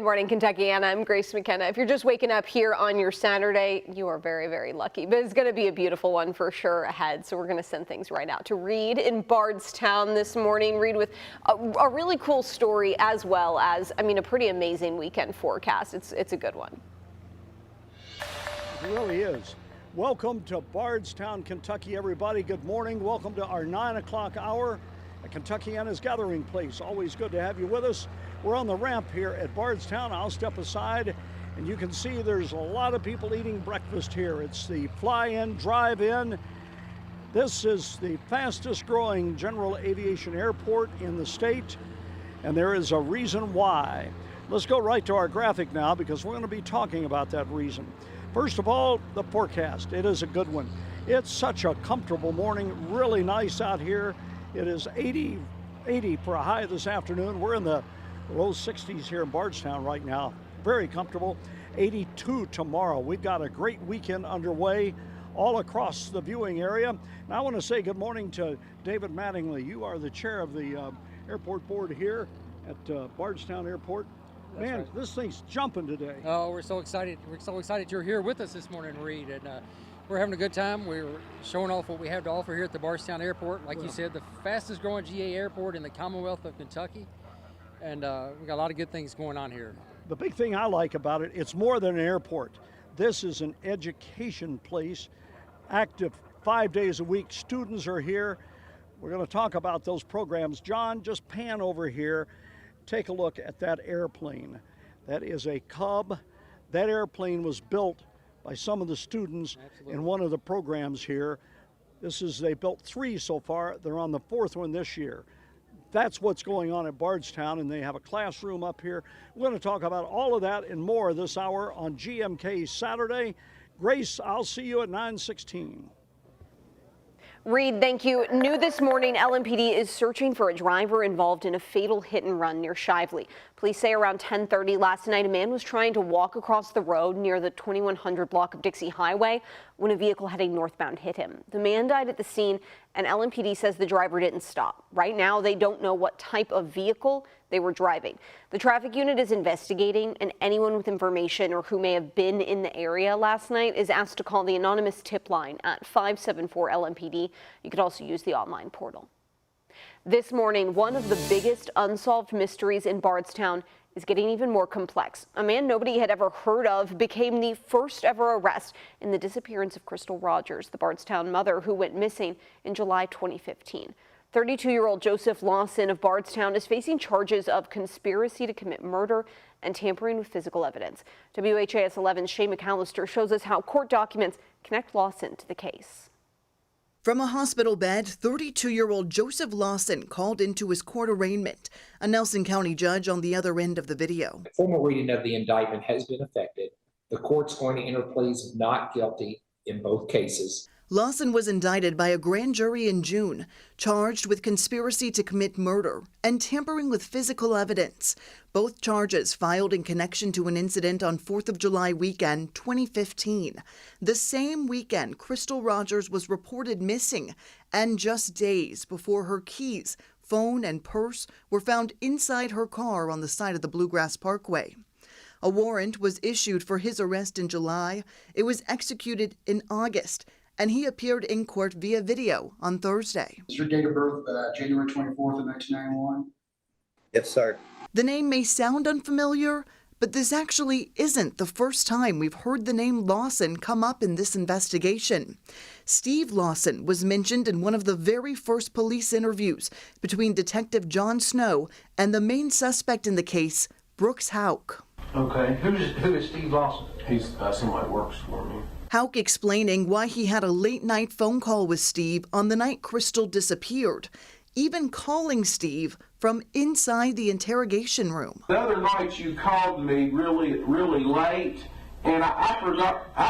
Good morning, Kentuckiana. I'm Grace McKenna. If you're just waking up here on your Saturday, you are very, very lucky. But it's going to be a beautiful one for sure ahead. So we're going to send things right out to Reed in Bardstown this morning. Reed with a really cool story as well as, a pretty amazing weekend forecast. It's a good one. It really is. Welcome to Bardstown, Kentucky, everybody. Good morning. Welcome to our 9 o'clock hour at Kentuckiana's Gathering Place. Always good to have you with us. We're on the ramp here at Bardstown. I'll step aside, and you can see there's a lot of people eating breakfast here. It's the fly-in, drive-in. This is the fastest growing general aviation airport in the state, and there is a reason why. Let's go right to our graphic now because we're going to be talking about that reason. First of all, the forecast. It is a good one. It's such a comfortable morning, really nice out here. It is 80 for a high this afternoon. We're in the low 60s here in Bardstown right now. Very comfortable. 82 tomorrow. We've got a great weekend underway all across the viewing area. Now I want to say good morning to David Mattingly. You are the chair of the airport board here at Bardstown Airport. That's Man, right. This thing's jumping today. Oh, we're so excited. We're so excited you're here with us this morning, Reed. And we're having a good time. We're showing off what we have to offer here at the Bardstown Airport. Like you said, the fastest growing GA airport in the Commonwealth of Kentucky. And we got a lot of good things going on here. The big thing I like about it, it's more than an airport. This is an education place, active 5 days a week. Students are here. We're going to talk about those programs. John, just pan over here. Take a look at that airplane. That is a Cub. That airplane was built by some of the students in one of the programs here. They built 3 so far. They're on the 4th one this year. That's what's going on at Bardstown, and they have a classroom up here. We're going to talk about all of that and more this hour on GMK Saturday. Grace, I'll see you at 9:16. Reed, thank you. New this morning, LMPD is searching for a driver involved in a fatal hit and run near Shively. Police say around 10:30 last night, a man was trying to walk across the road near the 2100 block of Dixie Highway when a vehicle heading northbound hit him. The man died at the scene, and LMPD says the driver didn't stop. Right now, they don't know what type of vehicle they were driving. The traffic unit is investigating, and anyone with information or who may have been in the area last night is asked to call the anonymous tip line at 574-LMPD. You could also use the online portal. This morning, one of the biggest unsolved mysteries in Bardstown is getting even more complex. A man nobody had ever heard of became the first ever arrest in the disappearance of Crystal Rogers, the Bardstown mother who went missing in July 2015. 32-year-old Joseph Lawson of Bardstown is facing charges of conspiracy to commit murder and tampering with physical evidence. WHAS11's Shay McAllister shows us how court documents connect Lawson to the case. From a hospital bed, 32-year-old Joseph Lawson called into his court arraignment. A Nelson County judge on the other end of the video. The formal reading of the indictment has been effected. The court's going to enter pleas of not guilty in both cases. Lawson was indicted by a grand jury in June, charged with conspiracy to commit murder and tampering with physical evidence. Both charges filed in connection to an incident on 4th of July weekend 2015. The same weekend, Crystal Rogers was reported missing, and just days before her keys, phone, and purse were found inside her car on the side of the Bluegrass Parkway. A warrant was issued for his arrest in July. It was executed in August, and he appeared in court via video on Thursday. Is your date of birth January 24th of 1991? Yes, sir. The name may sound unfamiliar, but this actually isn't the first time we've heard the name Lawson come up in this investigation. Steve Lawson was mentioned in one of the very first police interviews between Detective John Snow and the main suspect in the case, Brooks Houck. Okay, who is Steve Lawson? He's somebody that works for me. Houck explaining why he had a late-night phone call with Steve on the night Crystal disappeared, even calling Steve from inside the interrogation room. The other night you called me really late, and I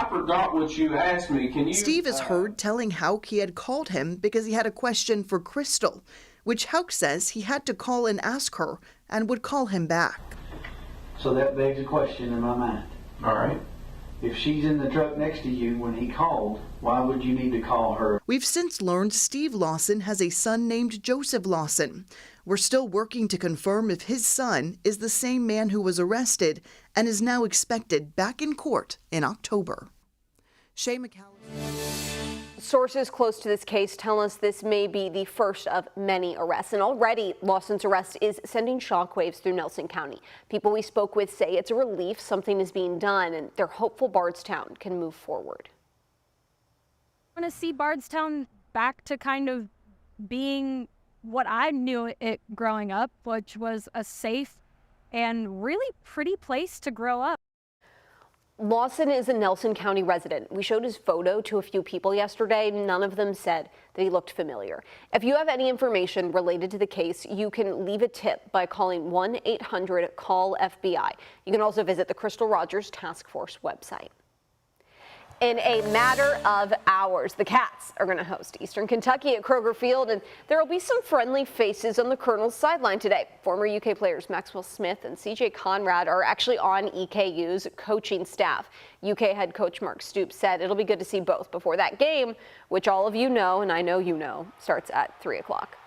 forgot what you asked me. Can you? Steve is heard telling Houck he had called him because he had a question for Crystal, which Houck says he had to call and ask her and would call him back. So that begs a question in my mind. All right. If she's in the truck next to you when he called, why would you need to call her? We've since learned Steve Lawson has a son named Joseph Lawson. We're still working to confirm if his son is the same man who was arrested and is now expected back in court in October. Shay McCallum. Sources close to this case tell us this may be the first of many arrests, and already Lawson's arrest is sending shockwaves through Nelson County. People we spoke with say it's a relief something is being done, and they're hopeful Bardstown can move forward. I want to see Bardstown back to kind of being what I knew it growing up, which was a safe and really pretty place to grow up. Lawson is a Nelson County resident. We showed his photo to a few people yesterday. None of them said that he looked familiar. If you have any information related to the case, you can leave a tip by calling 1-800-CALL-FBI. You can also visit the Crystal Rogers Task Force website. In a matter of hours, the Cats are going to host Eastern Kentucky at Kroger Field, and there will be some friendly faces on the Colonel's sideline today. Former UK players Maxwell Smith and CJ Conrad are actually on EKU's coaching staff. UK head coach Mark Stoops said it'll be good to see both before that game, which all of you know, and I know you know, starts at 3 o'clock.